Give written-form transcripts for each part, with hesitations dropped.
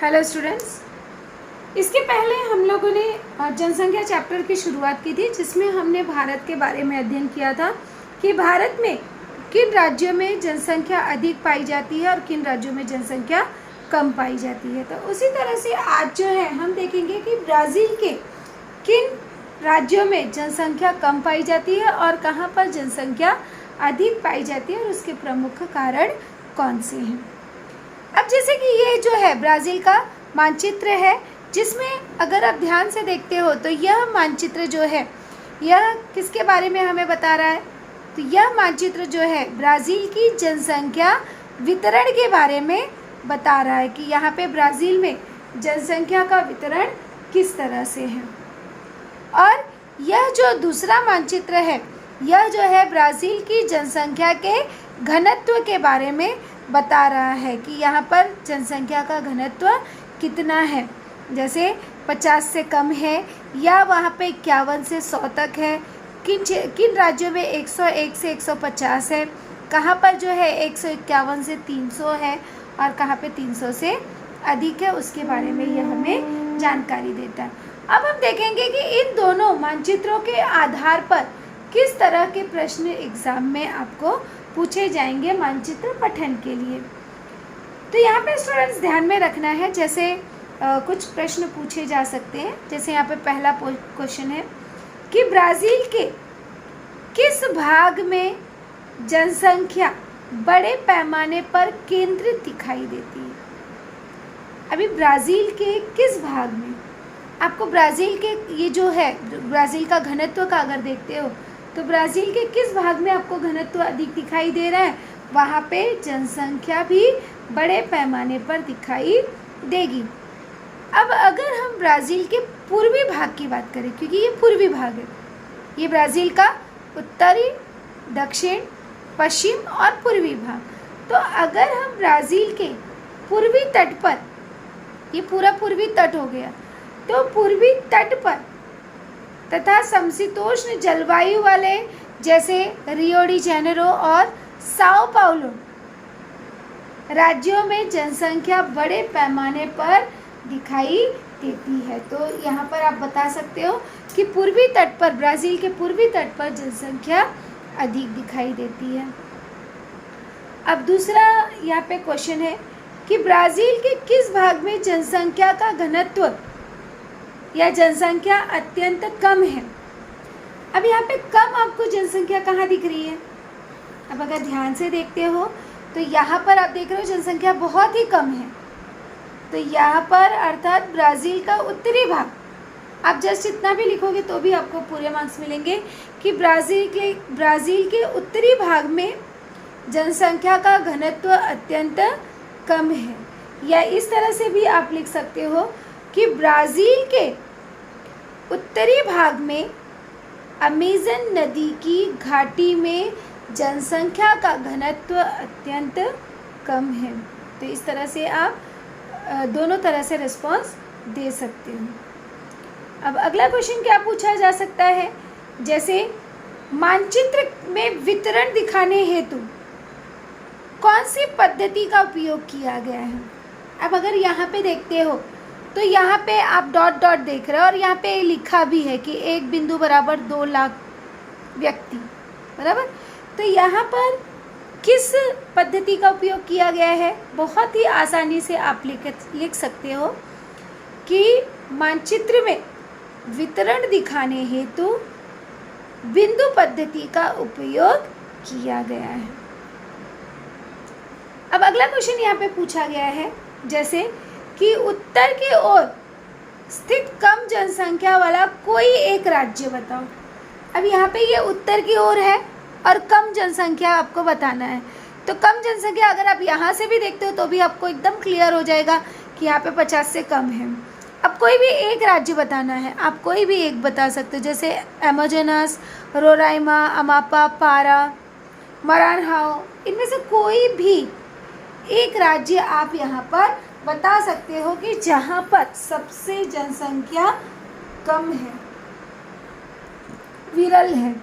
Hello students, इसके पहले हम लोगों ने जनसंख्या चैप्टर की शुरुआत की थी, जिसमें हमने भारत के बारे में अध्ययन किया था कि भारत में किन राज्यों में जनसंख्या अधिक पाई जाती है और किन राज्यों में जनसंख्या कम पाई जाती है। तो उसी तरह से आज जो है हम देखेंगे कि ब्राज़ील के किन राज्यों में जनसंख्या कम पाई जाती है और कहाँ पर जनसंख्या अधिक पाई जाती है और उसके प्रमुख कारण कौन से हैं। अब जैसे कि ये जो है ब्राज़ील का मानचित्र है, जिसमें अगर आप ध्यान से देखते हो तो यह मानचित्र जो है यह किसके बारे में हमें बता रहा है। तो यह मानचित्र जो है ब्राज़ील की जनसंख्या वितरण के बारे में बता रहा है कि यहाँ पे ब्राज़ील में जनसंख्या का वितरण किस तरह से है। और यह जो दूसरा मानचित्र है यह जो है ब्राज़ील की जनसंख्या के घनत्व के बारे में बता रहा है कि यहाँ पर जनसंख्या का घनत्व कितना है, जैसे 50 से कम है या वहाँ पे 51 से 100 तक है, किन राज्यों में 101 से 150 है, कहाँ पर जो है 151 से 300 है और कहाँ पे 300 से अधिक है, उसके बारे में यह हमें जानकारी देता है। अब हम देखेंगे कि इन दोनों मानचित्रों के आधार पर किस तरह के प्रश्न एग्ज़ाम में आपको पूछे जाएंगे मानचित्र पठन के लिए। तो यहाँ पे स्टूडेंट्स ध्यान में रखना है, जैसे कुछ प्रश्न पूछे जा सकते हैं। जैसे यहाँ पे पहला क्वेश्चन है कि ब्राज़ील के किस भाग में जनसंख्या बड़े पैमाने पर केंद्रित दिखाई देती है। अभी ब्राज़ील के किस भाग में आपको ब्राज़ील के ये जो है ब्राज़ील का घनत्व का अगर देखते हो तो ब्राज़ील के किस भाग में आपको घनत्व अधिक दिखाई दे रहा है, वहाँ पे जनसंख्या भी बड़े पैमाने पर दिखाई देगी। अब अगर हम ब्राज़ील के पूर्वी भाग की बात करें, क्योंकि ये पूर्वी भाग है, ये ब्राज़ील का उत्तरी, दक्षिण, पश्चिम और पूर्वी भाग, तो अगर हम ब्राज़ील के पूर्वी तट पर, ये पूरा पूर्वी तट हो गया, तो पूर्वी तट पर तथा समशीतोष्ण जलवायु वाले जैसे रियो डी जेनेरो और साओ पाउलो राज्यों में जनसंख्या बड़े पैमाने पर दिखाई देती है। तो यहाँ पर आप बता सकते हो कि पूर्वी तट पर, ब्राज़ील के पूर्वी तट पर जनसंख्या अधिक दिखाई देती है। अब दूसरा यहाँ पे क्वेश्चन है कि ब्राज़ील के किस भाग में जनसंख्या का घनत्व या जनसंख्या अत्यंत कम है। अब यहाँ पे कम आपको जनसंख्या कहाँ दिख रही है। अब अगर ध्यान से देखते हो तो यहाँ पर आप देख रहे हो जनसंख्या बहुत ही कम है। तो यहाँ पर अर्थात ब्राज़ील का उत्तरी भाग, आप जस्ट इतना भी लिखोगे तो भी आपको पूरे मार्क्स मिलेंगे कि ब्राज़ील के उत्तरी भाग में जनसंख्या का घनत्व अत्यंत कम है। या इस तरह से भी आप लिख सकते हो कि ब्राज़ील के उत्तरी भाग में अमेज़न नदी की घाटी में जनसंख्या का घनत्व अत्यंत कम है। तो इस तरह से आप दोनों तरह से रिस्पॉन्स दे सकते हो। अब अगला क्वेश्चन क्या पूछा जा सकता है, जैसे मानचित्र में वितरण दिखाने हेतु कौन सी पद्धति का उपयोग किया गया है। अब अगर यहाँ पे देखते हो तो यहाँ पे आप डॉट डॉट देख रहे हो और यहाँ पे लिखा भी है कि 1 बिंदु बराबर 2 लाख व्यक्ति बराबर। तो यहाँ पर किस पद्धति का उपयोग किया गया है, बहुत ही आसानी से आप लिख सकते हो कि मानचित्र में वितरण दिखाने हेतु बिंदु पद्धति का उपयोग किया गया है। अब अगला क्वेश्चन यहाँ पे पूछा गया है, जैसे कि उत्तर की ओर स्थित कम जनसंख्या वाला कोई एक राज्य बताओ। अब यहाँ पे ये उत्तर की ओर है और कम जनसंख्या आपको बताना है। तो कम जनसंख्या अगर आप यहाँ से भी देखते हो तो भी आपको एकदम क्लियर हो जाएगा कि यहाँ पे 50 से कम है। अब कोई भी एक राज्य बताना है, आप कोई भी एक बता सकते हो, जैसे अमेजोनस, रोराइमा, अमापा, पारा, मरानहाओ, इनमें से कोई भी एक राज्य आप यहाँ पर बता सकते हो कि जहाँ पर सबसे जनसंख्या कम है, विरल है।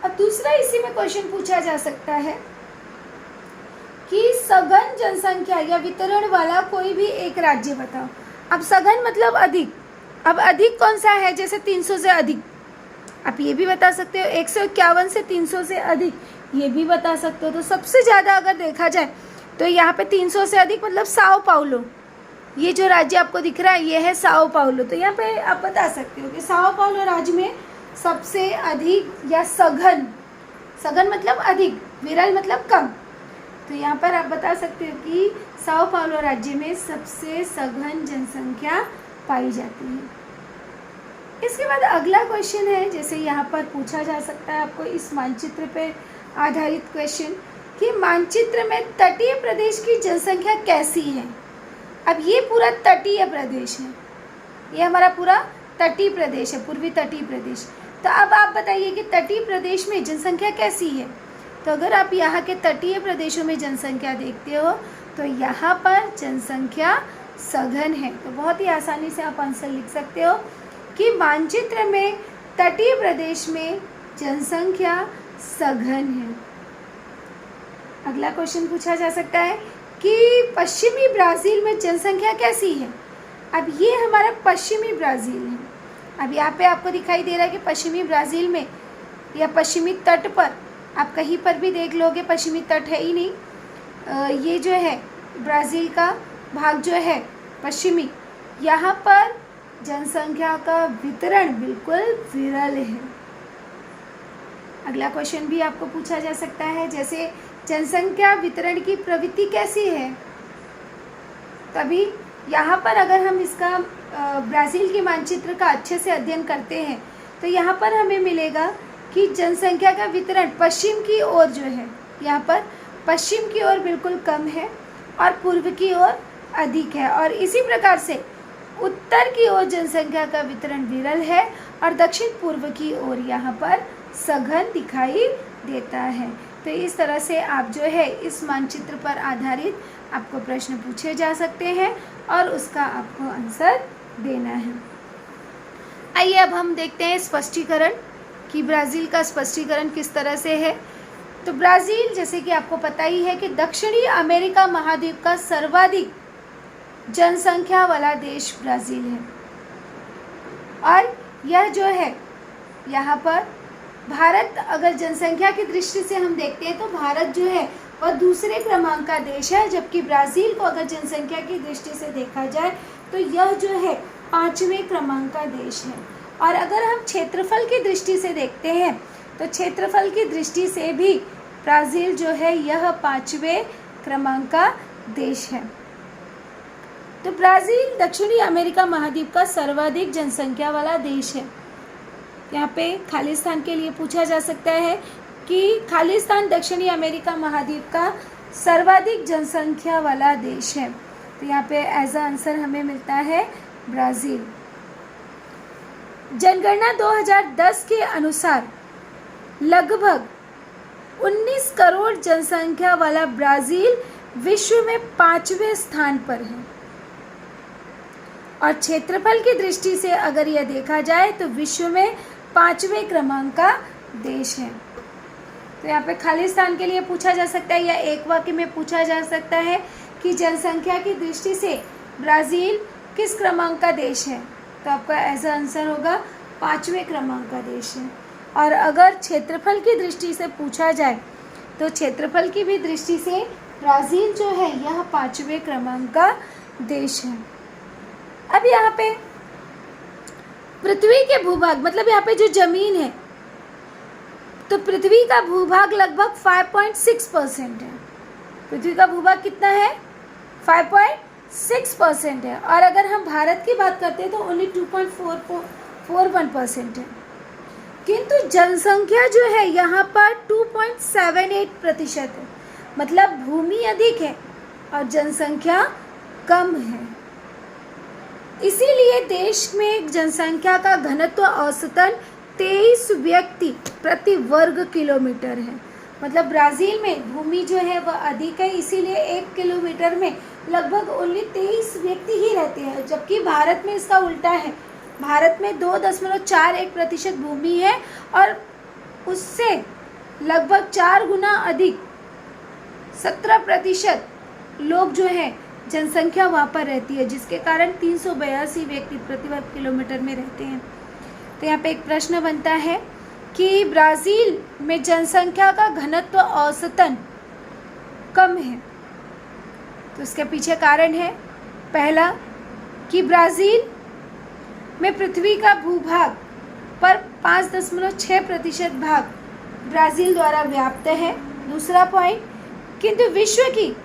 अब दूसरा इसी में क्वेश्चन पूछा जा सकता है कि सघन जनसंख्या या वितरण वाला कोई भी एक राज्य बताओ। अब सघन मतलब अधिक, अब अधिक कौन सा है, जैसे 300 से अधिक, आप ये भी बता सकते हो, 151 से 300 से अधिक ये भी बता सकते हो। तो सबसे ज़्यादा अगर देखा जाए तो यहाँ पे 300 से अधिक मतलब साओ पाउलो, ये जो राज्य आपको दिख रहा है ये है साओ पाउलो। तो यहाँ पे आप बता सकते हो कि साओ पाउलो राज्य में सबसे अधिक या सघन, सघन मतलब अधिक, विरल मतलब कम, तो यहाँ पर आप बता सकते हो कि साओ पाउलो राज्य में सबसे सघन जनसंख्या पाई जाती है। इसके बाद अगला क्वेश्चन है, जैसे यहाँ पर पूछा जा सकता है आपको इस मानचित्र पे आधारित क्वेश्चन कि मानचित्र में तटीय प्रदेश की जनसंख्या कैसी है। अब ये पूरा तटीय प्रदेश है, ये हमारा पूरा तटीय प्रदेश है, पूर्वी तटीय प्रदेश। तो अब आप बताइए कि तटीय प्रदेश में जनसंख्या कैसी है। तो अगर आप यहाँ के तटीय प्रदेशों में जनसंख्या देखते हो तो यहाँ पर जनसंख्या सघन है। तो बहुत ही आसानी से आप आंसर लिख सकते हो कि मानचित्र में तटीय प्रदेश में जनसंख्या सघन है। अगला क्वेश्चन पूछा जा सकता है कि पश्चिमी ब्राज़ील में जनसंख्या कैसी है। अब ये हमारा पश्चिमी ब्राज़ील है। अब यहाँ पे आपको दिखाई दे रहा है कि पश्चिमी ब्राज़ील में या पश्चिमी तट पर, आप कहीं पर भी देख लोगे पश्चिमी तट है ही नहीं, ये जो है ब्राज़ील का भाग जो है पश्चिमी, यहाँ पर जनसंख्या का वितरण बिल्कुल विरल है। अगला क्वेश्चन भी आपको पूछा जा सकता है, जैसे जनसंख्या वितरण की प्रवृत्ति कैसी है। तभी यहाँ पर अगर हम इसका ब्राज़ील के मानचित्र का अच्छे से अध्ययन करते हैं तो यहाँ पर हमें मिलेगा कि जनसंख्या का वितरण पश्चिम की ओर जो है, यहाँ पर पश्चिम की ओर बिल्कुल कम है और पूर्व की ओर अधिक है, और इसी प्रकार से उत्तर की ओर जनसंख्या का वितरण विरल है और दक्षिण पूर्व की ओर यहाँ पर सघन दिखाई देता है। तो इस तरह से आप जो है इस मानचित्र पर आधारित आपको प्रश्न पूछे जा सकते हैं और उसका आपको आंसर देना है। आइए अब हम देखते हैं स्पष्टीकरण कि ब्राज़ील का स्पष्टीकरण किस तरह से है। तो ब्राज़ील जैसे कि आपको पता ही है कि दक्षिणी अमेरिका महाद्वीप का सर्वाधिक जनसंख्या वाला देश ब्राज़ील है, और यह जो है यहाँ पर भारत, अगर जनसंख्या की दृष्टि से हम देखते हैं तो भारत जो है वह दूसरे क्रमांक का देश है, जबकि ब्राज़ील को अगर जनसंख्या की दृष्टि से देखा जाए तो यह जो है 5वें क्रमांक का देश है। और अगर हम क्षेत्रफल की दृष्टि से देखते हैं तो क्षेत्रफल की दृष्टि से भी ब्राज़ील जो है यह 5वें क्रमांक का देश है। तो ब्राज़ील दक्षिणी अमेरिका महाद्वीप का सर्वाधिक जनसंख्या वाला देश है। यहाँ पे खालिस्तान के लिए पूछा जा सकता है कि खालिस्तान दक्षिणी अमेरिका महाद्वीप का सर्वाधिक जनसंख्या वाला देश है। तो यहाँ पे एज अ आंसर हमें मिलता है ब्राज़ील। जनगणना 2010 के अनुसार लगभग 19 करोड़ जनसंख्या वाला ब्राज़ील विश्व में 5वें स्थान पर है, और क्षेत्रफल की दृष्टि से अगर यह देखा जाए तो विश्व में 5वें क्रमांक का देश है। तो यहाँ पे खालिस्तान के लिए पूछा जा सकता है या एक वाक्य में पूछा जा सकता है कि जनसंख्या की दृष्टि से ब्राज़ील किस क्रमांक का देश है, तो आपका ऐसा आंसर होगा 5वें क्रमांक का देश है। और अगर क्षेत्रफल की दृष्टि से पूछा जाए तो क्षेत्रफल की भी दृष्टि से ब्राज़ील जो है यह 5वें क्रमांक का देश है। अब यहाँ पे पृथ्वी के भूभाग, मतलब यहाँ पे जो जमीन है, तो पृथ्वी का भूभाग लगभग 5.6% है। पृथ्वी का भूभाग कितना है? 5.6% है। और अगर हम भारत की बात करते हैं तो ओनली 2.41% है। किंतु जनसंख्या जो है यहाँ पर 2.78% है, मतलब भूमि अधिक है और जनसंख्या कम है। इसीलिए देश में जनसंख्या का घनत्व औसतन 23 व्यक्ति प्रति वर्ग किलोमीटर है। मतलब ब्राज़ील में भूमि जो है वह अधिक है, इसीलिए 1 किलोमीटर में लगभग ओनली 23 व्यक्ति ही रहते हैं, जबकि भारत में इसका उल्टा है। भारत में 2.41% भूमि है और उससे लगभग 4 गुना अधिक 17% लोग जो हैं जनसंख्या वहाँ पर रहती है, जिसके कारण 382 व्यक्ति प्रति वर्ग किलोमीटर में रहते हैं। तो यहाँ पे एक प्रश्न बनता है कि ब्राज़ील में जनसंख्या का घनत्व औसतन कम है। तो इसके पीछे कारण है, पहला कि ब्राज़ील में पृथ्वी का भूभाग पर 5.6% भाग ब्राज़ील द्वारा व्याप्त है। दूसरा पॉइंट, किंतु विश्व की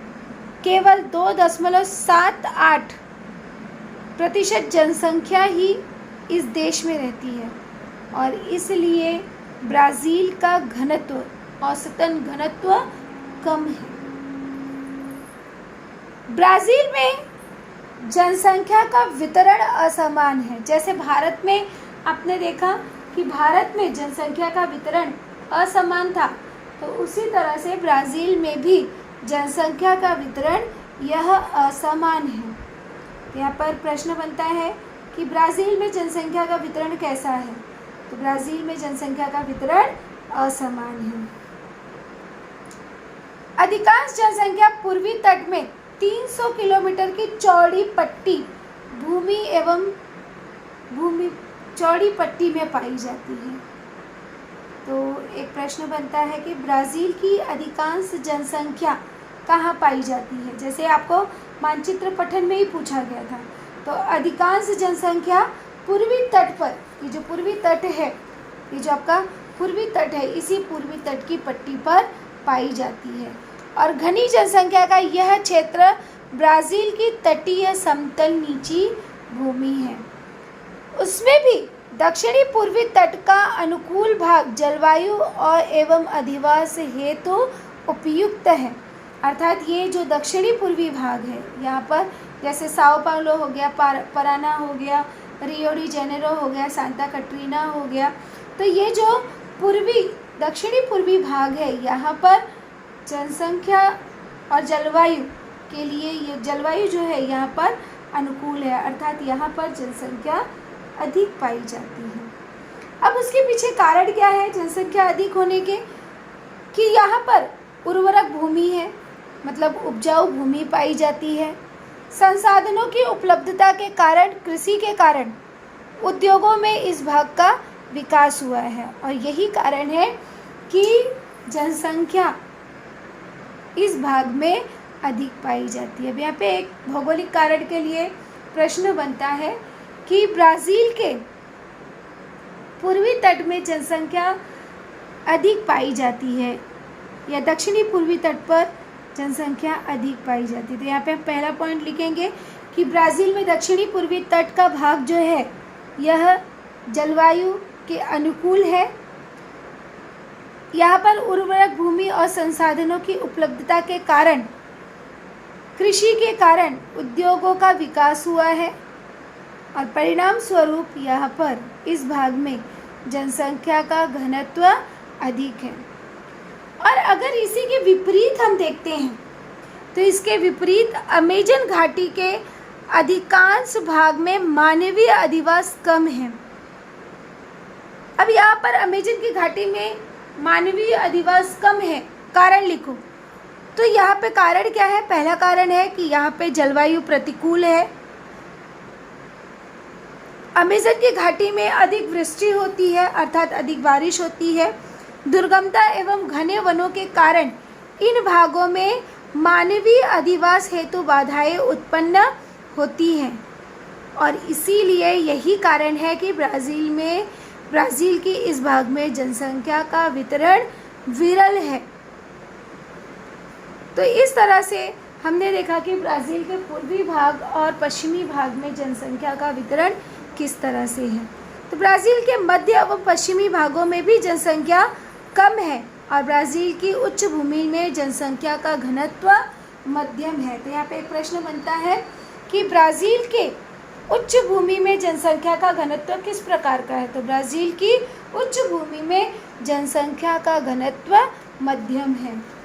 केवल 2.78% जनसंख्या ही इस देश में रहती है और इसलिए ब्राज़ील का घनत्व, औसतन घनत्व कम है। ब्राज़ील में जनसंख्या का वितरण असमान है। जैसे भारत में आपने देखा कि भारत में जनसंख्या का वितरण असमान था, तो उसी तरह से ब्राज़ील में भी जनसंख्या का वितरण यह असमान है। तो यहाँ पर प्रश्न बनता है कि ब्राज़ील में जनसंख्या का वितरण कैसा है। तो ब्राज़ील में जनसंख्या का वितरण असमान है। अधिकांश जनसंख्या पूर्वी तट में 300 किलोमीटर की चौड़ी पट्टी चौड़ी पट्टी में पाई जाती है। तो एक प्रश्न बनता है कि ब्राज़ील की अधिकांश जनसंख्या कहाँ पाई जाती है। जैसे आपको मानचित्र पठन में ही पूछा गया था, तो अधिकांश जनसंख्या पूर्वी तट पर, ये जो पूर्वी तट है, ये जो आपका पूर्वी तट है, इसी पूर्वी तट की पट्टी पर पाई जाती है। और घनी जनसंख्या का यह क्षेत्र ब्राज़ील की तटीय समतल नीची भूमि है। उसमें भी दक्षिणी पूर्वी तट का अनुकूल भाग जलवायु और एवं अधिवास हेतु उपयुक्त है। अर्थात ये जो दक्षिणी पूर्वी भाग है, यहाँ पर जैसे साओ पाउलो हो गया, पराना हो गया, रियो डी जेनेरो हो गया, सांता कैटरीना हो गया, तो ये जो दक्षिणी पूर्वी भाग है, यहाँ पर जनसंख्या और जलवायु के लिए ये जलवायु जो है यहाँ पर अनुकूल है, अर्थात यहाँ पर जनसंख्या अधिक पाई जाती है। अब उसके पीछे कारण क्या है जनसंख्या अधिक होने के, कि यहाँ पर उर्वरक भूमि है, मतलब उपजाऊ भूमि पाई जाती है। संसाधनों की उपलब्धता के कारण, कृषि के कारण उद्योगों में इस भाग का विकास हुआ है और यही कारण है कि जनसंख्या इस भाग में अधिक पाई जाती है। अब यहाँ पे एक भौगोलिक कारण के लिए प्रश्न बनता है कि ब्राज़ील के पूर्वी तट में जनसंख्या अधिक पाई जाती है या दक्षिणी पूर्वी तट पर जनसंख्या अधिक पाई जाती है। तो यहाँ पे हम पहला पॉइंट लिखेंगे कि ब्राज़ील में दक्षिणी पूर्वी तट का भाग जो है यह जलवायु के अनुकूल है। यहाँ पर उर्वरक भूमि और संसाधनों की उपलब्धता के कारण, कृषि के कारण उद्योगों का विकास हुआ है और परिणाम स्वरूप यहाँ पर इस भाग में जनसंख्या का घनत्व अधिक है। और अगर इसी के विपरीत हम देखते हैं तो इसके विपरीत अमेजन घाटी के अधिकांश भाग में मानवीय अधिवास कम है। अब यहाँ पर अमेजन की घाटी में मानवीय अधिवास कम है, कारण लिखो। तो यहाँ पे कारण क्या है? पहला कारण है कि यहाँ पे जलवायु प्रतिकूल है। अमेजन की घाटी में अधिक वृष्टि होती है, अर्थात अधिक बारिश होती है। दुर्गमता एवं घने वनों के कारण इन भागों में मानवीय अधिवास हेतु बाधाएं उत्पन्न होती हैं और इसीलिए यही कारण है कि ब्राज़ील की इस भाग में जनसंख्या का वितरण विरल है। तो इस तरह से हमने देखा कि ब्राज़ील के पूर्वी भाग और पश्चिमी भाग में जनसंख्या का वितरण किस तरह से है। तो ब्राज़ील के मध्य एवं पश्चिमी भागों में भी जनसंख्या कम है और ब्राज़ील की उच्च भूमि में जनसंख्या का घनत्व मध्यम है। तो यहाँ पे एक प्रश्न बनता है कि ब्राज़ील के उच्च भूमि में जनसंख्या का घनत्व किस प्रकार का है। तो ब्राज़ील की उच्च भूमि में जनसंख्या का घनत्व मध्यम है।